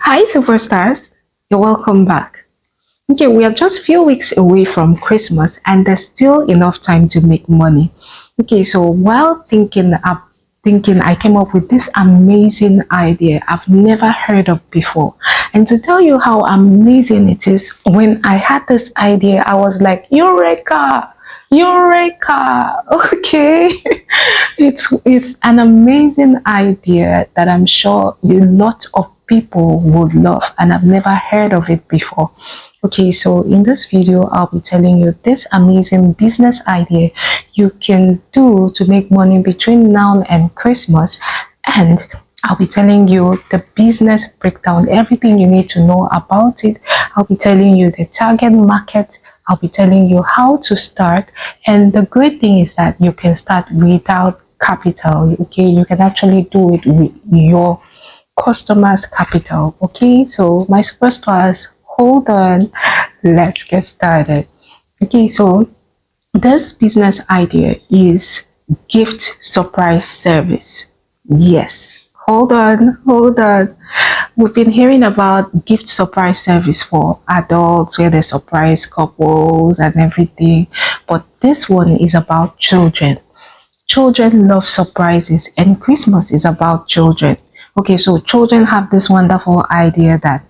Hi, superstars. You're welcome back. Okay, we are just few weeks away from Christmas and there's still enough time to make money. Okay, so while thinking, I came up with this amazing idea I've never heard of before. And to tell you how amazing it is, when I had this idea, I was like, Eureka! Eureka! Okay. It's an amazing idea that I'm sure a lot of people would love, and I've never heard of it before. Okay, so in this video, I'll be telling you this amazing business idea you can do to make money between now and Christmas, and I'll be telling you the business breakdown, everything you need to know about it. I'll be telling you the target market. I'll be telling you how to start. And the great thing is that you can start without capital. Okay, you can actually do it with your customers' capital. Okay, so my superstars, hold on, let's get started. Okay, so this business idea is gift surprise service. Yes, hold on. We've been hearing about gift surprise service for adults where they surprise couples and everything, but this one is about children. Children love surprises, and Christmas is about children. Okay, so children have this wonderful idea that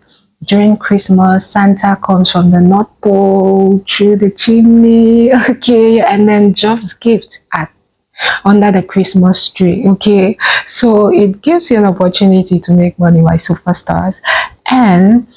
during Christmas, Santa comes from the North Pole through the chimney, okay, and then drops gifts at under the Christmas tree. Okay, so it gives you an opportunity to make money, my superstars, and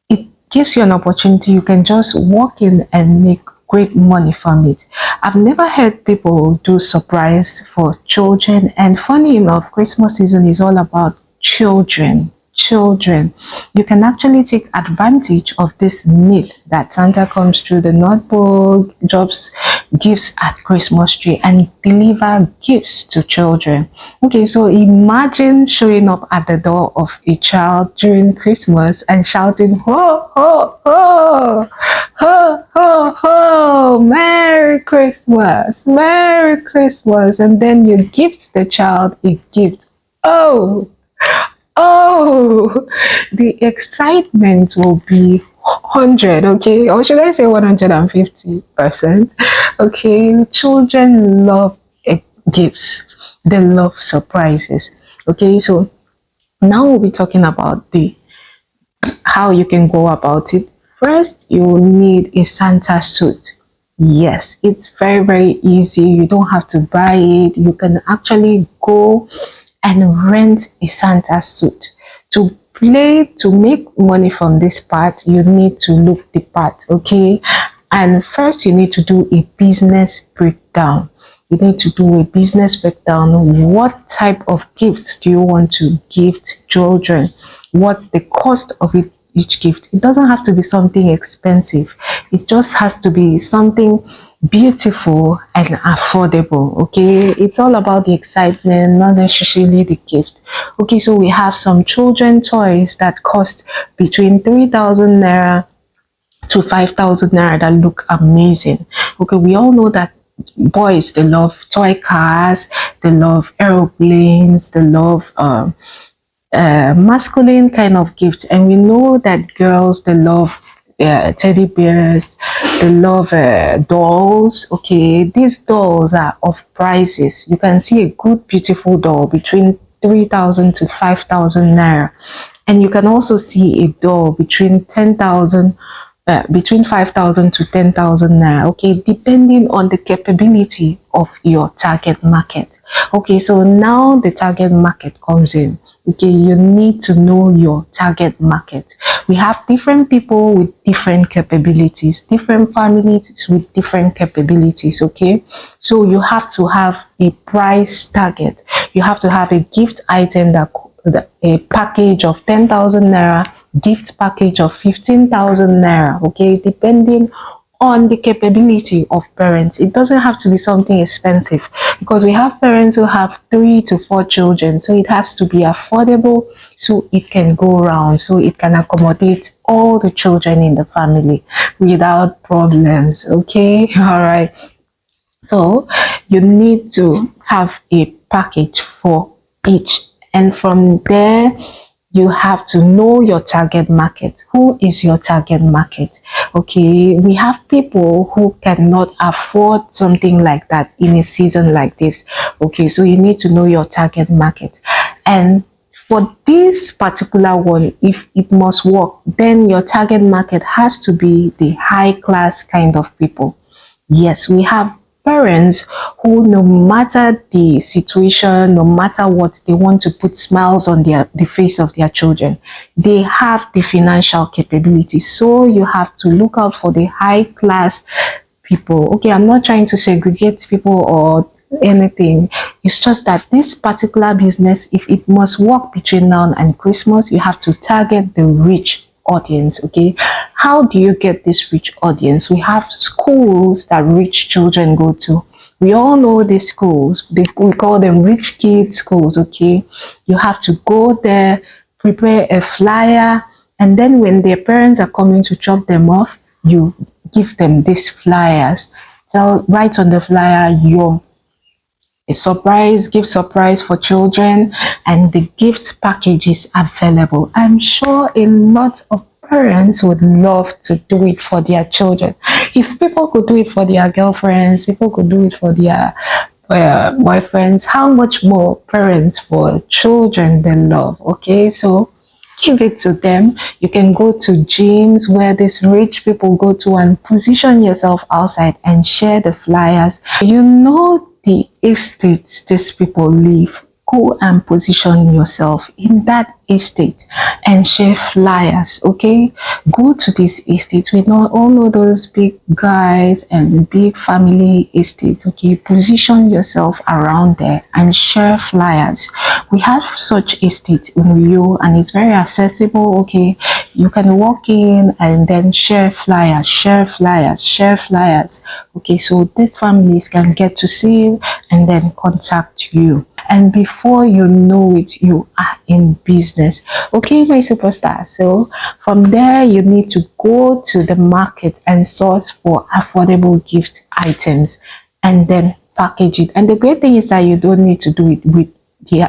it gives you an opportunity. You can just walk in and make great money from it. I've never heard people do surprise for children, and funny enough, Christmas season is all about children. Children, you can actually take advantage of this myth that Santa comes through the North Pole, drops gifts at Christmas tree, and deliver gifts to children. Okay, so imagine showing up at the door of a child during Christmas and shouting, ho, ho, ho, ho, ho, ho, Merry Christmas, Merry Christmas, and then you gift the child a gift. Oh, the excitement will be 100, okay? Or should I say 150%? Okay, children love gifts. They love surprises. Okay, so now we'll be talking about the how you can go about it. First, you will need a Santa suit. Yes, it's very easy. You don't have to buy it. You can actually go and rent a Santa suit. To make money from this part, you need to look the part, okay? And first, you need to do a business breakdown. You need to do a business breakdown. What type of gifts do you want to gift children? What's the cost of it? Each gift, it doesn't have to be something expensive, it just has to be something beautiful and affordable. Okay, it's all about the excitement, not necessarily the gift. Okay, so we have some children toys that cost between 3,000 naira to 5,000 naira that look amazing. Okay, we all know that boys, they love toy cars, they love aeroplanes, they love masculine kind of gifts, and we know that girls, they love teddy bears, they love dolls. Okay, these dolls are of prices. You can see a good beautiful doll between 3,000 to 5,000 naira, and you can also see a doll between 10,000 between 5,000 to 10,000 naira, okay, depending on the capability of your target market. Okay, so now the target market comes in. Okay, you need to know your target market. We have different people with different capabilities, different families with different capabilities. Okay, so you have to have a price target. You have to have a gift item that a package of 10,000 naira, gift package of 15,000 naira. Okay, depending on the capability of parents. It doesn't have to be something expensive, because we have parents who have 3 to 4 children, so it has to be affordable, so it can go around, so it can accommodate all the children in the family without problems. Okay, all right, so you need to have a package for each, and from there you have to know your target market. Who is your target market? Okay, we have people who cannot afford something like that in a season like this. Okay, so you need to know your target market. And for this particular one, if it must work, then your target market has to be the high class kind of people. Yes, we have parents who, no matter the situation, no matter what, they want to put smiles on the face of their children. They have the financial capability. So you have to look out for the high class people. Okay, I'm not trying to segregate people or anything. It's just that this particular business, if it must work between now and Christmas, you have to target the rich audience. Okay, how do you get this rich audience? We have schools that rich children go to. We all know these schools. We call them rich kid schools. Okay, you have to go there, prepare a flyer, and then when their parents are coming to drop them off, you give them these flyers. Tell, write on the flyer your a surprise, gift surprise for children, and the gift package is available. I'm sure a lot of parents would love to do it for their children. If people could do it for their girlfriends, people could do it for their boyfriends, how much more parents for children they love? Okay, so give it to them. You can go to gyms where these rich people go to and position yourself outside and share the flyers. You know the estates these people live. Go and position yourself in that estate and share flyers. Okay, go to these estates. We know all know those big guys and big family estates. Okay, position yourself around there and share flyers. We have such estates in Rio and it's very accessible. Okay, you can walk in and then share flyers, share flyers, share flyers. Okay, so these families can get to see you and then contact you, and before you know it, you are in business. Okay, my superstar. So from there, you need to go to the market and source for affordable gift items and then package it. And the great thing is that you don't need to do it with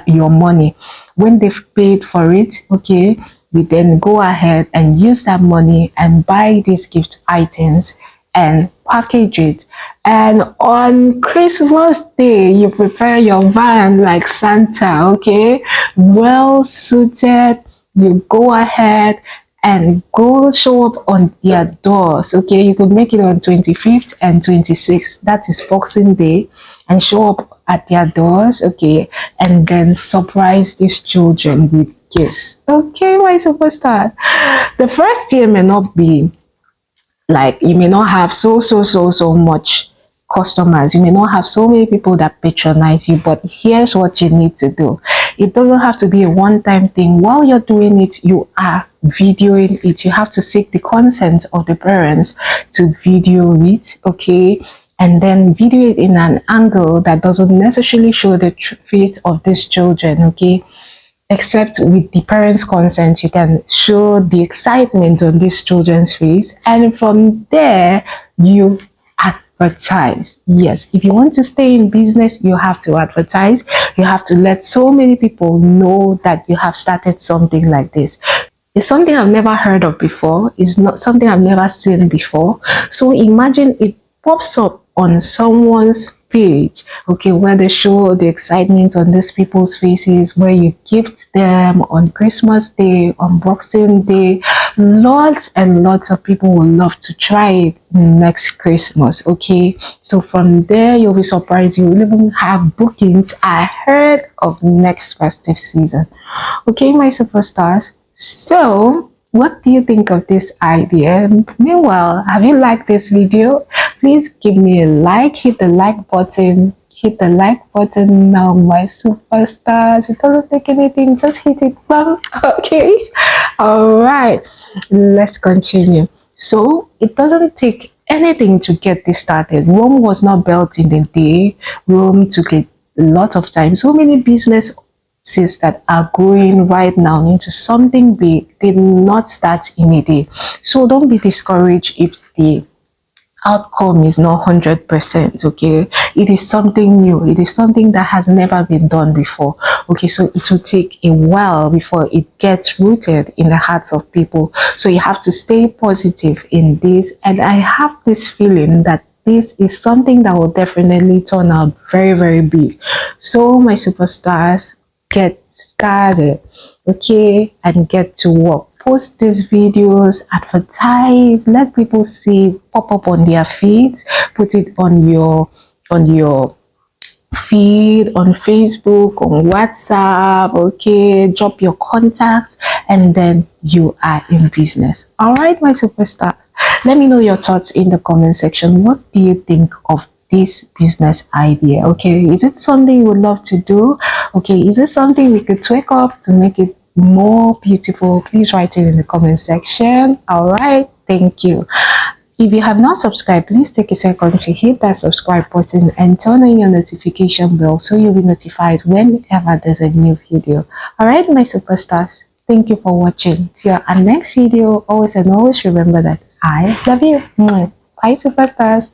your money. When they've paid for it, okay, we then go ahead and use that money and buy these gift items and package it. And on Christmas Day, you prepare your van like Santa, okay? Well suited, you go ahead and go show up on their doors, okay? You could make it on 25th and 26th, that is Boxing Day, and show up at their doors, okay? And then surprise these children with gifts. Okay, my superstar. The first year may not be like, you may not have so much customers, you may not have so many people that patronize you, but here's what you need to do. It doesn't have to be a one-time thing. While you're doing it, you are videoing it. You have to seek the consent of the parents to video it, okay? And then video it in an angle that doesn't necessarily show the face of these children, okay? Except with the parents' consent, you can show the excitement on these children's face, and from there you advertise. Yes, if you want to stay in business, you have to advertise. You have to let so many people know that you have started something like this. It's something I've never heard of before. It's not something I've never seen before. So imagine it pops up on someone's page, okay, where they show the excitement on these people's faces, where you gift them on Christmas Day, on Boxing Day. Lots and lots of people will love to try it next Christmas, okay? So from there, you'll be surprised. You will even have bookings ahead of next festive season. Okay, my superstars. So, what do you think of this idea? Meanwhile, have you liked this video? Please give me a like, hit the like button. Hit the like button now, my superstars. It doesn't take anything, just hit it. Okay. All right. Let's continue. So, it doesn't take anything to get this started. Rome was not built in a day. Rome took a lot of time. So many businesses that are growing right now into something big did not start in a day. So don't be discouraged if the outcome is not 100%. Okay, it is something new, it is something that has never been done before. Okay, so it will take a while before it gets rooted in the hearts of people. So you have to stay positive in this, and I have this feeling that this is something that will definitely turn out very, very big. So my superstars, get started, okay, and get to work. Post these videos, advertise, let people see it, pop up on their feeds, put it on your feed, on Facebook, on WhatsApp, okay, drop your contacts, and then you are in business. All right, my superstars, let me know your thoughts in the comment section. What do you think of this business idea? Okay, is it something you would love to do? Okay, is it something we could tweak up to make it more beautiful? Please write it in the comment section. All right, thank you. If you have not subscribed, please take a second to hit that subscribe button and turn on your notification bell so you'll be notified whenever there's a new video. Alright, my superstars, thank you for watching. Till our next video, always and always remember that I love you. Bye, superstars.